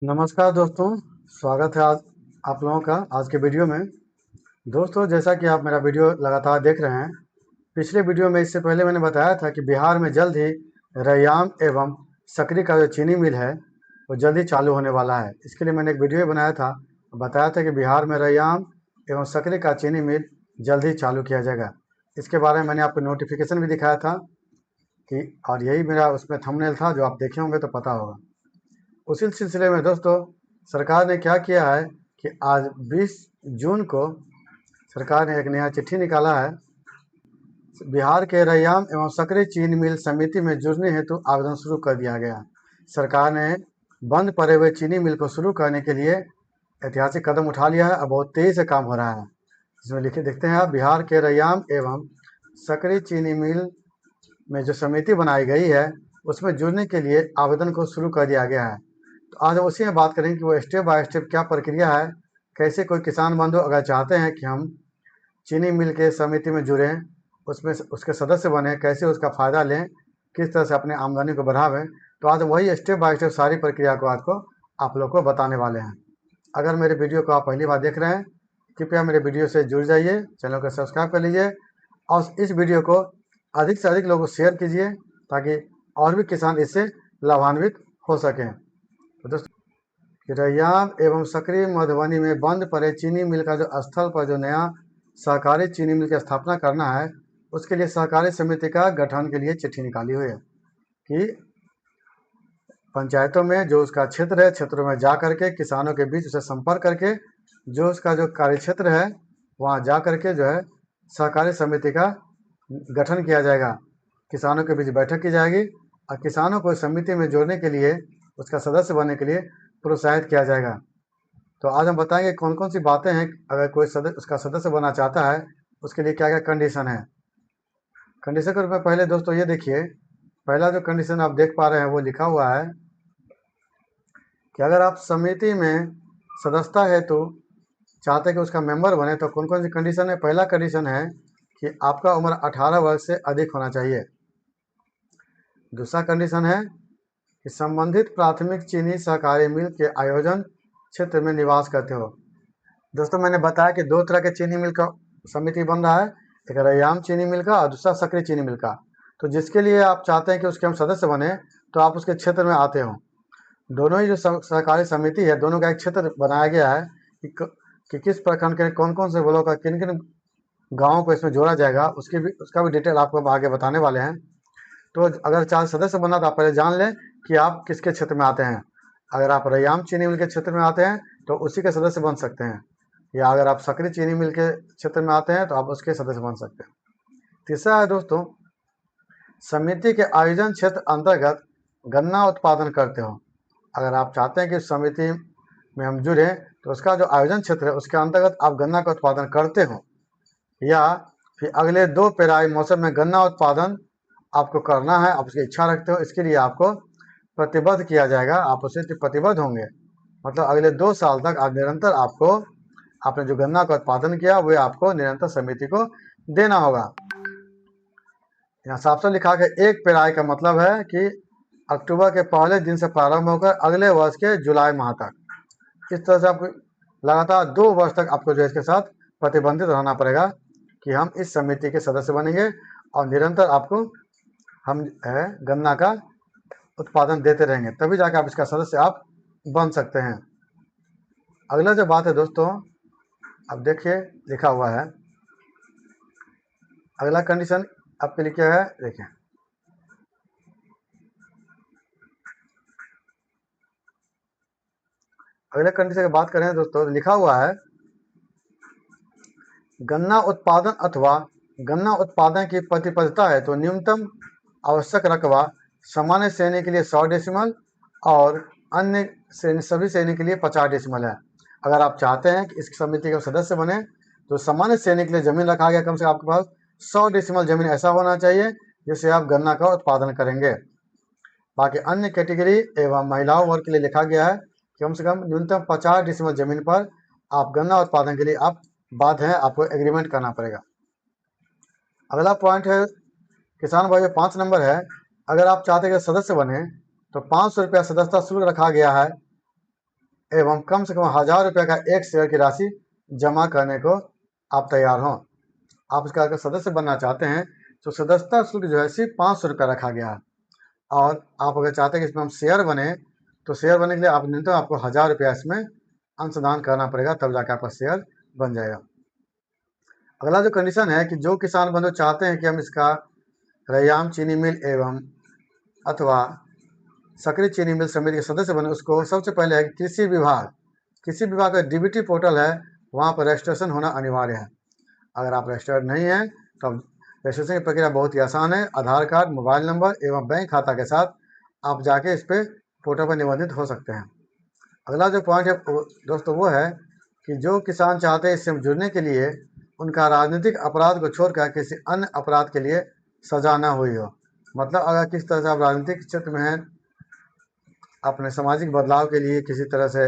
नमस्कार दोस्तों, स्वागत है आज आप लोगों का आज के वीडियो में। दोस्तों, जैसा कि आप मेरा वीडियो लगातार देख रहे हैं, पिछले वीडियो में इससे पहले मैंने बताया था कि बिहार में जल्द ही रैयाम एवं सकरी का जो चीनी मिल है वो जल्द ही चालू होने वाला है। इसके लिए मैंने एक वीडियो बनाया था, बताया था कि बिहार में रैयाम एवं सकरी का चीनी मिल जल्द ही चालू किया जाएगा। इसके बारे में मैंने आपको नोटिफिकेशन भी दिखाया था कि और यही मेरा उसमें थंबनेल था, जो आप देखे होंगे तो पता होगा। उसी सिलसिले में दोस्तों, सरकार ने क्या किया है कि आज 20 जून को सरकार ने एक नया चिट्ठी निकाला है। बिहार के रैयाम एवं सकरी चीनी मिल समिति में जुड़ने हेतु आवेदन शुरू कर दिया गया। सरकार ने बंद पड़े हुए चीनी मिल को शुरू करने के लिए ऐतिहासिक कदम उठा लिया है। अब बहुत तेजी से काम हो रहा है। इसमें लिखे देखते हैं आप, बिहार के रैयाम एवं सकरी चीनी मिल में जो समिति बनाई गई है उसमें जुड़ने के लिए आवेदन को शुरू कर दिया गया है। तो आज हम उसी में बात करेंगे कि वो स्टेप बाय स्टेप क्या प्रक्रिया है, कैसे कोई किसान बंधु अगर चाहते हैं कि हम चीनी मिल के समिति में जुड़ें, उसमें उसके सदस्य बने, कैसे उसका फ़ायदा लें, किस तरह से अपने आमदनी को बढ़ावें। तो आज वही स्टेप बाय स्टेप सारी प्रक्रिया को आज को आप लोग को बताने वाले हैं। अगर मेरे वीडियो को आप पहली बार देख रहे हैं, कृपया मेरे वीडियो से जुड़ जाइए, चैनल को सब्सक्राइब कर लीजिए और इस वीडियो को अधिक से अधिक लोगों को शेयर कीजिए ताकि और भी किसान इससे लाभान्वित हो सकें। तो दोस्तों, रैयाम एवं सकरी मधुबनी में बंद पड़े चीनी मिल का जो स्थल पर जो नया सहकारी चीनी मिल की स्थापना करना है, उसके लिए सहकारी समिति का गठन के लिए चिट्ठी निकाली हुई है कि पंचायतों में जो उसका क्षेत्र है, क्षेत्रों में जा करके किसानों के बीच उसे संपर्क करके जो उसका जो कार्य क्षेत्र है वहाँ जा करके जो है सहकारी समिति का गठन किया जाएगा। किसानों के बीच बैठक की जाएगी और किसानों को समिति में जोड़ने के लिए, उसका सदस्य बनने के लिए प्रोत्साहित किया जाएगा। तो आज हम बताएंगे कौन कौन सी बातें हैं, अगर कोई उसका सदस्य बनना चाहता है उसके लिए क्या क्या कंडीशन है। कंडीशन के रूप में पहले दोस्तों ये देखिए, पहला जो कंडीशन आप देख पा रहे हैं वो लिखा हुआ है कि अगर आप समिति में सदस्यता हेतु चाहते हैं कि उसका मेंबर बने तो कौन कौन सी कंडीशन है। पहला कंडीशन है कि आपका उम्र 18 वर्ष से अधिक होना चाहिए। दूसरा कंडीशन है कि संबंधित प्राथमिक चीनी सहकारी मिल के आयोजन क्षेत्र में निवास करते हो। दोस्तों, मैंने बताया कि दो तरह के चीनी मिल का समिति बन रहा है, एक रैयाम चीनी मिल का और दूसरा सकरी चीनी मिल का। तो जिसके लिए आप चाहते हैं कि उसके हम सदस्य बने तो आप उसके क्षेत्र में आते हो। दोनों ही जो सहकारी समिति है, दोनों का एक क्षेत्र बनाया गया है कि किस प्रखंड के कौन कौन से ब्लॉक का किन किन गाँवों को इसमें जोड़ा जाएगा, उसका भी डिटेल आपको आगे बताने वाले हैं। तो अगर चाहे सदस्य बनना तो आप पहले जान लें कि आप किसके क्षेत्र में आते हैं। अगर आप रैयाम चीनी मिल के क्षेत्र में आते हैं तो उसी के सदस्य बन सकते हैं, या अगर आप सकरी चीनी मिल के क्षेत्र में आते हैं तो आप उसके सदस्य बन सकते हैं। तीसरा है दोस्तों, समिति के आयोजन क्षेत्र अंतर्गत गन्ना उत्पादन करते हो। अगर आप चाहते हैं कि समिति में हम जुड़े तो उसका जो आयोजन क्षेत्र है उसके अंतर्गत आप गन्ना का उत्पादन करते हो, या फिर अगले 2 पेराई मौसम में गन्ना उत्पादन आपको करना है, आप उसकी इच्छा रखते हो, इसके लिए आपको प्रतिबद्ध किया जाएगा। आप उससे प्रतिबद्ध होंगे, मतलब अगले 2 साल तक आप निरंतर आपको आपने जो गन्ना का उत्पादन किया वो आपको निरंतर समिति को देना होगा। यहाँ साफ साफ लिखा है, एक पेराई का मतलब है कि अक्टूबर के पहले दिन से प्रारंभ होकर अगले वर्ष के जुलाई माह तक। इस तरह से आपको लगातार 2 वर्ष तक आपको जो है इसके साथ प्रतिबंधित रहना पड़ेगा कि हम इस समिति के सदस्य बनेंगे और निरंतर आपको हम गन्ना का उत्पादन देते रहेंगे, तभी जाकर आप इसका सदस्य आप बन सकते हैं। अगला जो बात है दोस्तों, अब देखिए लिखा हुआ है, अगला कंडीशन आपके लिए क्या है, देखिए अगले कंडीशन की बात करें दोस्तों, लिखा हुआ है गन्ना उत्पादन अथवा गन्ना उत्पादन की प्रतिबद्धता है तो न्यूनतम आवश्यक रकबा सामान्य श्रेणी के लिए 100 डेसिमल और अन्य श्रेणी सभी श्रेणी के लिए 50 डेसिमल है। अगर आप चाहते हैं कि इस समिति के सदस्य बने तो सामान्य श्रेणी के लिए जमीन रखा गया, कम से कम आपके पास 100 डेसिमल जमीन ऐसा होना चाहिए जिससे आप गन्ना का उत्पादन करेंगे। बाकी अन्य कैटेगरी एवं महिलाओं वर्ग के लिए लिखा गया है कि कम से कम न्यूनतम 50 डेसिमल जमीन पर आप गन्ना उत्पादन के लिए आप बाध्य हैं, आपको एग्रीमेंट करना पड़ेगा। अगला पॉइंट है किसान भाई 5 नंबर है, अगर आप चाहते हैं कि सदस्य बने तो 500 रुपया सदस्यता शुल्क रखा गया है। एवं कम से कम 1000 रुपये का एक शेयर की राशि जमा करने को आप तैयार हों। आप इसका अगर सदस्य बनना चाहते हैं तो सदस्यता शुल्क जो है सिर्फ 500 रुपये रखा गया है। और आप अगर चाहते हैं कि इसमें हम शेयर बने, तो शेयर बनने के लिए आप न्यूनतम आपको 1000 रुपया इसमें अंशदान करना पड़ेगा, तब जाकर आपका शेयर बन जाएगा। अगला जो कंडीशन है कि जो किसान बंधु चाहते हैं कि हम इसका रैयाम चीनी मिल एवं अथवा सक्रिय चीनी मिल समिति के सदस्य बने, उसको सबसे पहले है कि कृषि विभाग का डीबीटी पोर्टल है, वहाँ पर रजिस्ट्रेशन होना अनिवार्य है। अगर आप रजिस्टर्ड नहीं हैं तो रजिस्ट्रेशन की प्रक्रिया बहुत ही आसान है। आधार कार्ड, मोबाइल नंबर एवं बैंक खाता के साथ आप जाके इस पर पोर्टल पर निबंधित हो सकते हैं। अगला जो पॉइंट है दोस्तों वो है कि जो किसान चाहते हैं इससे जुड़ने के लिए उनका राजनीतिक अपराध को छोड़कर किसी अन्य अपराध के लिए सजा न हुई हो। मतलब अगर किस तरह से आप राजनीतिक क्षेत्र में हैं, अपने सामाजिक बदलाव के लिए किसी तरह से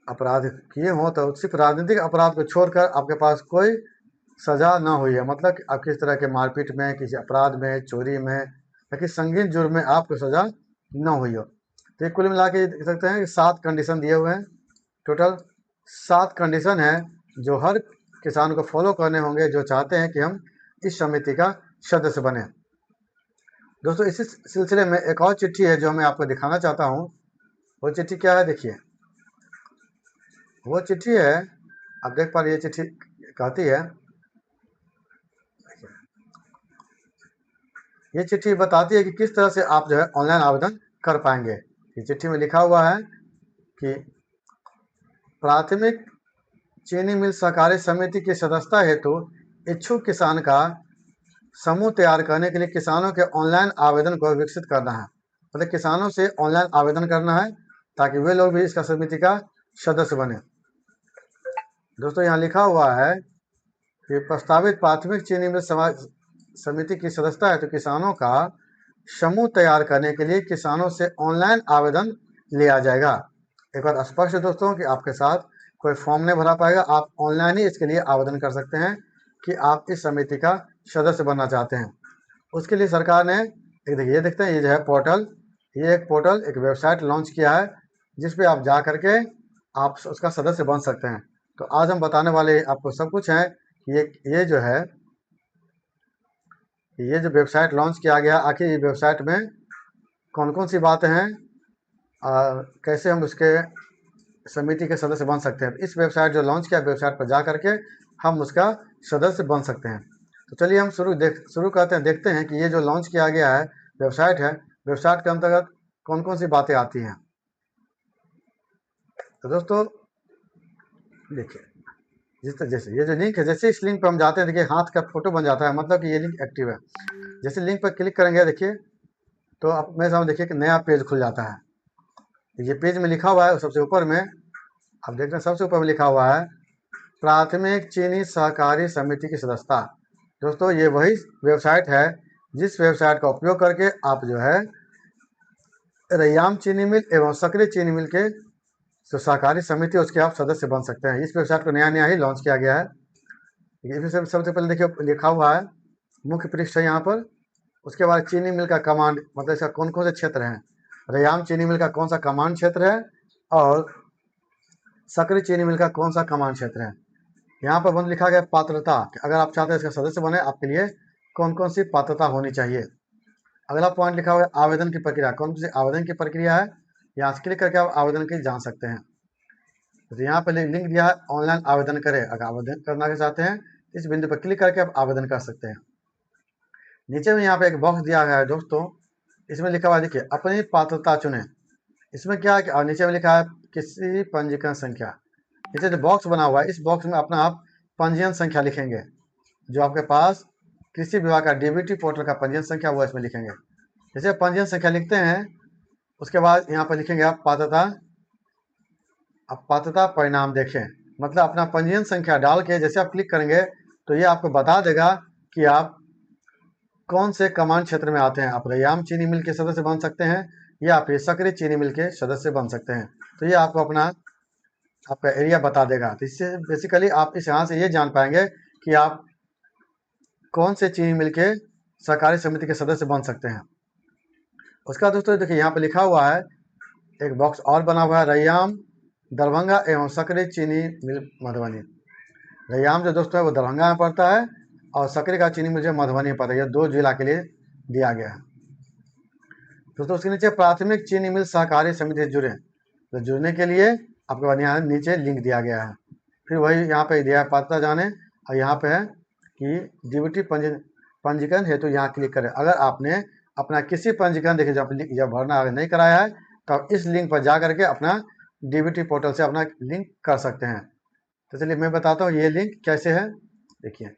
अपराध किए हों, तो सिर्फ राजनीतिक अपराध को छोड़कर आपके पास कोई सजा ना हुई है। मतलब कि आप किस तरह के मारपीट में, किसी अपराध में, चोरी में या किसी संगीन जुर्म में आपको सजा न हुई हो। तो ये कुल मिला के देख सकते हैं कि 7 कंडीशन दिए हुए हैं। टोटल 7 कंडीशन है जो हर किसान को फॉलो करने होंगे जो चाहते हैं कि हम इस समिति का सदस्य बने। दोस्तों इसी सिलसिले में एक और चिट्ठी है जो मैं आपको दिखाना चाहता हूँ। वो चिट्ठी क्या है, देखिए। वो चिट्ठी है, आप देख पा रहे, ये चिट्ठी कहती है, ये चिट्ठी बताती है कि किस तरह से आप जो है ऑनलाइन आवेदन कर पाएंगे। ये चिट्ठी में लिखा हुआ है कि प्राथमिक चीनी मिल सहकारी समिति की सदस्यता हेतु इच्छुक किसान का समूह तैयार करने के लिए किसानों के ऑनलाइन आवेदन को विकसित करना है। मतलब किसानों से ऑनलाइन आवेदन करना है ताकि वे लोग भी इसका समिति का सदस्य बने। दोस्तों यहाँ लिखा हुआ है कि प्रस्तावित प्राथमिक चीनी मिल समिति की सदस्यता है तो किसानों का समूह तैयार करने के लिए किसानों से ऑनलाइन आवेदन लिया जाएगा। एक बार स्पष्ट है दोस्तों कि आपके साथ कोई फॉर्म नहीं भरा पाएगा, आप ऑनलाइन ही इसके लिए आवेदन कर सकते हैं कि आप इस समिति का सदस्य बनना चाहते हैं। उसके लिए सरकार ने एक देखिए, ये देखते हैं, ये जो है पोर्टल, ये एक पोर्टल, एक वेबसाइट लॉन्च किया है जिस पे आप जा करके आप उसका सदस्य बन सकते हैं। तो आज हम बताने वाले आपको सब कुछ है कि ये जो है, ये जो वेबसाइट लॉन्च किया गया, आखिर ये वेबसाइट में कौन कौन सी बातें हैं और कैसे हम उसके समिति के सदस्य बन सकते हैं। इस वेबसाइट जो लॉन्च किया, वेबसाइट पर जा करके हम उसका सदस्य बन सकते हैं। तो चलिए हम शुरू करते हैं, देखते हैं कि ये जो लॉन्च किया गया है वेबसाइट है, वेबसाइट के अंतर्गत कौन कौन सी बातें आती हैं। तो दोस्तों देखिए, जैसे ये जो लिंक है, जैसे इस लिंक पर हम जाते हैं, देखिए हाथ का फोटो बन जाता है, मतलब कि ये लिंक एक्टिव है। जैसे लिंक पर क्लिक करेंगे, देखिए तो आप मेरे सामने देखिए कि नया पेज खुल जाता है। ये पेज में लिखा हुआ है सबसे ऊपर में, आप देख रहे हैं सबसे ऊपर में लिखा हुआ है प्राथमिक चीनी सहकारी समिति की सदस्यता। दोस्तों ये वही वेबसाइट है जिस वेबसाइट का उपयोग करके आप जो है रैयाम चीनी मिल एवं सक्रिय चीनी मिल के जो सहकारी समिति उसके आप सदस्य बन सकते हैं। इस वेबसाइट को नया नया ही लॉन्च किया गया है। इसमें सबसे पहले देखिए लिखा हुआ है मुख्य पृष्ठ है यहाँ पर, उसके बाद चीनी मिल का कमांड, मतलब इसका कौन कौन से क्षेत्र हैं, रैयाम चीनी मिल का कौन सा कमांड क्षेत्र है और सक्रिय चीनी मिल का कौन सा कमांड क्षेत्र है। यहाँ पर बंद लिखा गया पात्रता, कि अगर आप चाहते हैं इसका सदस्य बने, आपके लिए कौन कौन सी पात्रता होनी चाहिए। अगला पॉइंट लिखा हुआ है आवेदन की प्रक्रिया, कौन सी आवेदन की प्रक्रिया है, यहाँ से क्लिक करके आप आवेदन की जान सकते हैं। तो यहाँ पर लिंक दिया है ऑनलाइन आवेदन करें, अगर आवेदन करना चाहते हैं इस बिंदु पर क्लिक करके आप आवेदन कर सकते हैं। नीचे में यहाँ पे एक बॉक्स दिया गया है दोस्तों, इसमें लिखा हुआ है देखिए अपनी पात्रता चुनें। इसमें क्या है कि और नीचे में लिखा है किसी पंजीकरण संख्या। नीचे जो बॉक्स बना हुआ है इस बॉक्स में अपना आप पंजीयन संख्या लिखेंगे, जो आपके पास कृषि विभाग का डीबीटी पोर्टल का पंजीयन संख्या वो इसमें लिखेंगे। जैसे पंजीयन संख्या लिखते हैं उसके बाद यहाँ पर लिखेंगे आप पात्रता, अब पात्रता परिणाम देखें, मतलब अपना पंजीयन संख्या डाल के जैसे आप क्लिक करेंगे तो ये आपको बता देगा कि आप कौन से कमांड क्षेत्र में आते हैं। आप रैयाम चीनी मिल के सदस्य बन सकते हैं या फिर सक्रिय चीनी मिल के सदस्य बन सकते हैं। तो ये आपको अपना आपका एरिया बता देगा। तो इससे बेसिकली आप इस यहाँ से ये जान पाएंगे कि आप कौन से चीनी मिल के सहकारी समिति के सदस्य बन सकते हैं। उसका दोस्तों देखिए यहाँ पे लिखा हुआ है एक बॉक्स और बना हुआ है, रैयाम दरभंगा एवं सकरी चीनी मिल मधुबनी। रैयाम जो दोस्तों है वो दरभंगा में पड़ता है और सकरी का चीनी मिल जो मधुबनी में पड़ता है। ये 2 जिला के लिए दिया गया है। दोस्तों उसके नीचे प्राथमिक चीनी मिल सहकारी समिति से जुड़े, तो जुड़ने के लिए आपके पास यहाँ नीचे लिंक दिया गया है। फिर वही यहाँ पे दिया है पात्रता जाने, और यहाँ पे है कि डीबीटी पंजीकरण हेतु यहाँ क्लिक करें। अगर आपने अपना किसी पंजीकरण देखिए जब भरना अगर नहीं कराया है तो आप इस लिंक पर जा करके अपना डीबीटी पोर्टल से अपना लिंक कर सकते हैं। तो चलिए मैं बताता हूँ ये लिंक कैसे है। देखिए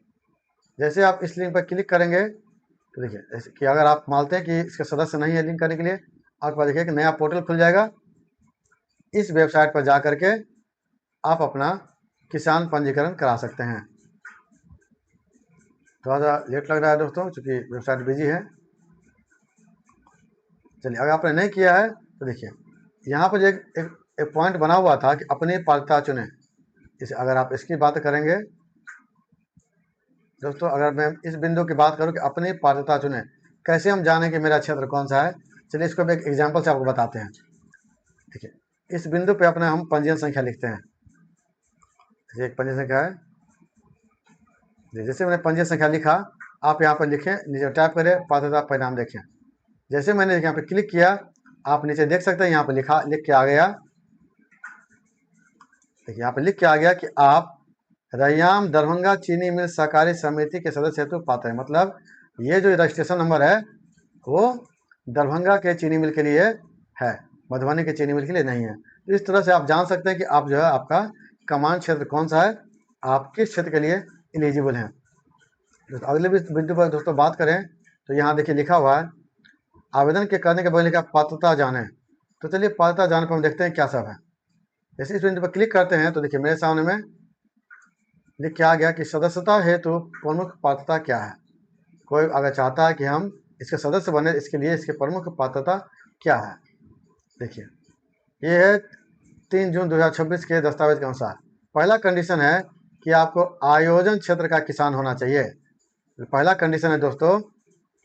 जैसे आप इस लिंक पर क्लिक करेंगे तो देखिए जैसे कि अगर आप मानते हैं कि इसके सदस्य नहीं है लिंक करने के लिए, आपके पास देखिए कि नया पोर्टल खुल जाएगा। इस वेबसाइट पर जा करके आप अपना किसान पंजीकरण करा सकते हैं। थोड़ा सा लेट लग रहा है दोस्तों क्योंकि वेबसाइट बिजी है। चलिए अगर आपने नहीं किया है तो देखिए यहाँ पर एक पॉइंट बना हुआ था कि अपनी पात्रता चुनें। इसे अगर आप इसकी बात करेंगे दोस्तों, अगर मैं इस बिंदु की बात करूं कि अपनी पात्रता चुनें, कैसे हम जानें कि मेरा क्षेत्र कौन सा है। चलिए इसको एक एग्जाम्पल से आपको बताते हैं। देखिए इस बिंदु पे अपना हम पंजीयन संख्या लिखते हैं। एक पंजीयन संख्या है, जैसे मैंने पंजीयन संख्या लिखा, आप यहाँ पर लिखें, नीचे टाइप करें पात्रता परिणाम देखें। जैसे मैंने यहाँ पे क्लिक किया, आप नीचे देख सकते हैं यहाँ पे लिख के आ गया। देखिए यहाँ पे लिख के आ गया कि आप रैयाम दरभंगा चीनी मिल सहकारी समिति के सदस्य हेतु पात्र है। मतलब ये जो रजिस्ट्रेशन नंबर है वो दरभंगा के चीनी मिल के लिए है, मधुबनी के चीनी मिल के लिए नहीं है। तो इस तरह से आप जान सकते हैं कि आप जो है आपका कमांड क्षेत्र कौन सा है, आप किस क्षेत्र के लिए एलिजिबल हैं। तो अगले बिंदु पर दोस्तों बात करें तो यहाँ देखिए लिखा हुआ है आवेदन के करने के बाद लिखा पात्रता जाने। तो चलिए पात्रता जाने पर हम देखते हैं क्या सब है। जैसे इस बिंदु पर क्लिक करते हैं तो देखिए मेरे सामने में लिख के आ गया कि सदस्यता हेतु प्रमुख पात्रता क्या है। कोई अगर चाहता है कि हम इसके सदस्य बने, इसके लिए इसके प्रमुख पात्रता क्या है। देखिए ये है 3 जून 2026 के दस्तावेज के अनुसार। पहला कंडीशन है कि आपको आयोजन क्षेत्र का किसान होना चाहिए। पहला कंडीशन है दोस्तों,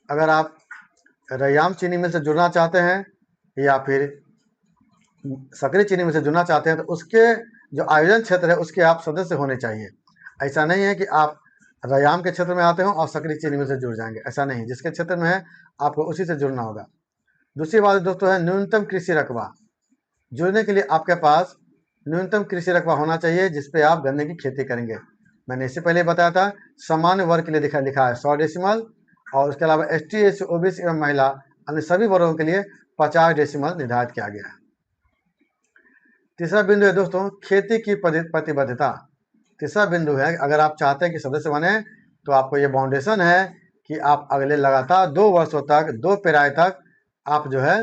अगर आप रैयाम चीनी मिल से जुड़ना चाहते हैं या फिर सकरी चीनी मिल से जुड़ना चाहते हैं तो उसके जो आयोजन क्षेत्र है उसके आप सदस्य होने चाहिए। ऐसा नहीं है कि आप रैयाम के क्षेत्र में आते हो और सकरी चीनी मिल से जुड़ जाएंगे, ऐसा नहीं। जिसके क्षेत्र में है आपको उसी से जुड़ना होगा। दूसरी बात दोस्तों है न्यूनतम कृषि रकबा। जुड़ने के लिए आपके पास न्यूनतम कृषि रकबा होना चाहिए जिसपे आप गन्ने की खेती करेंगे। मैंने इससे पहले बताया था सामान्य वर्ग के लिए लिखा है 100 डेसिमल, और उसके अलावा ST SC OBC एवं महिला अन्य सभी वर्गों के लिए 50 डेसिमल निर्धारित किया गया है। तीसरा बिंदु है दोस्तों खेती की प्रतिबद्धता। तीसरा बिंदु है अगर आप चाहते हैं कि सदस्य बने तो आपको ये बाउंडेशन है कि आप अगले लगातार 2 वर्षों तक 2 पेराई तक आप जो है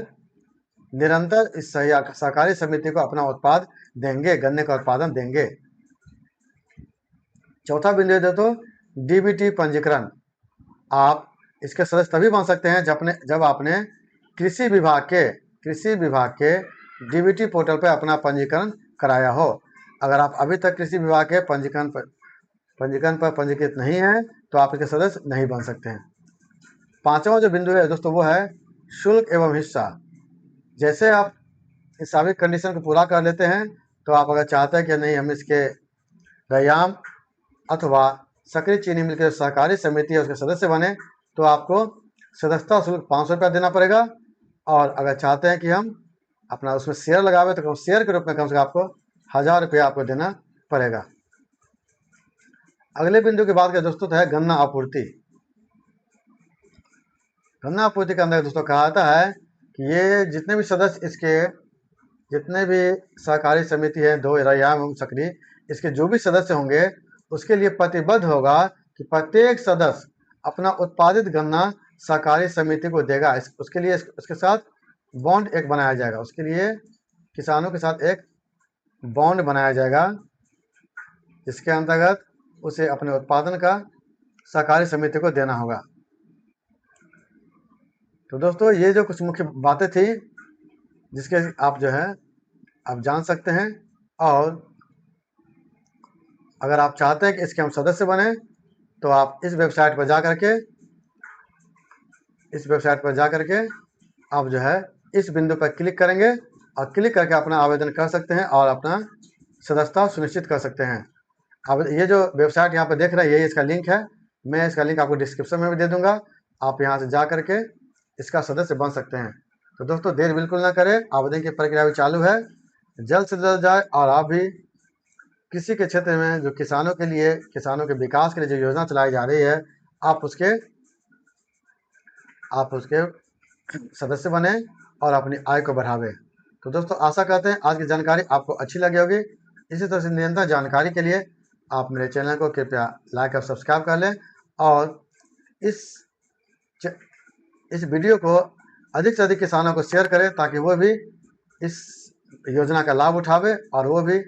निरंतर इस सहकारी समिति को अपना उत्पाद देंगे, गन्ने का उत्पादन देंगे। चौथा बिंदु है दोस्तों डीबीटी पंजीकरण। आप इसके सदस्य तभी बन सकते हैं जब आपने कृषि विभाग के डीबीटी पोर्टल पर अपना पंजीकरण कराया हो। अगर आप अभी तक कृषि विभाग के पंजीकरण पर पंजीकृत नहीं है तो आप इसके सदस्य नहीं बन सकते हैं। पांचवा जो बिंदु है दोस्तों वो है शुल्क एवं हिस्सा। जैसे आप इस सभी कंडीशन को पूरा कर लेते हैं तो आप अगर चाहते हैं कि नहीं हम इसके रैयाम अथवा सकरी चीनी मिल के सहकारी समिति है उसके सदस्य बने तो आपको सदस्यता शुल्क 500 रुपया देना पड़ेगा। और अगर चाहते हैं कि हम अपना उसमें शेयर लगावे तो शेयर के रूप में कम से कम आपको 1000 रुपया आपको देना पड़ेगा। अगले बिंदु की बात करें दोस्तों तो है गन्ना आपूर्ति। गन्ना आपूर्ति के अंदर दोस्तों कहा जाता है कि ये जितने भी सदस्य इसके जितने भी सहकारी समिति है 2 रैयाम एवं सकरी, इसके जो भी सदस्य होंगे उसके लिए प्रतिबद्ध होगा कि प्रत्येक सदस्य अपना उत्पादित गन्ना सहकारी समिति को देगा। उसके लिए उसके साथ बॉन्ड एक बनाया जाएगा। उसके लिए किसानों के साथ एक बॉन्ड बनाया जाएगा जिसके अंतर्गत उसे अपने उत्पादन का सहकारी समिति को देना होगा। तो दोस्तों ये जो कुछ मुख्य बातें थी जिसके आप जो है आप जान सकते हैं। और अगर आप चाहते हैं कि इसके हम सदस्य बने तो आप इस वेबसाइट पर जा करके आप जो है इस बिंदु पर क्लिक करेंगे और क्लिक करके अपना आवेदन कर सकते हैं और अपना सदस्यता सुनिश्चित कर सकते हैं। अब ये जो वेबसाइट यहाँ पे देख रहे हैं, यही इसका लिंक है। मैं इसका लिंक आपको डिस्क्रिप्शन में भी दे दूंगा, आप यहाँ से जा करके इसका सदस्य बन सकते हैं। तो दोस्तों देर बिल्कुल ना करें, आवेदन की प्रक्रिया भी चालू है, जल्द से जल्द जाए और आप भी किसी के क्षेत्र में जो किसानों के लिए, किसानों के विकास के लिए जो योजना चलाई जा रही है, आप उसके सदस्य बने और अपनी आय को बढ़ावे। तो दोस्तों आशा करते हैं आज की जानकारी आपको अच्छी लगी होगी। इसी तरह से निरंतर जानकारी के लिए आप मेरे चैनल को कृपया लाइक और सब्सक्राइब कर लें और इस वीडियो को अधिक से अधिक किसानों को शेयर करें ताकि वो भी इस योजना का लाभ उठावे और वो भी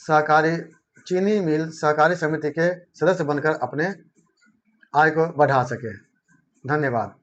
सहकारी चीनी मिल सहकारी समिति के सदस्य बनकर अपने आय को बढ़ा सके। धन्यवाद।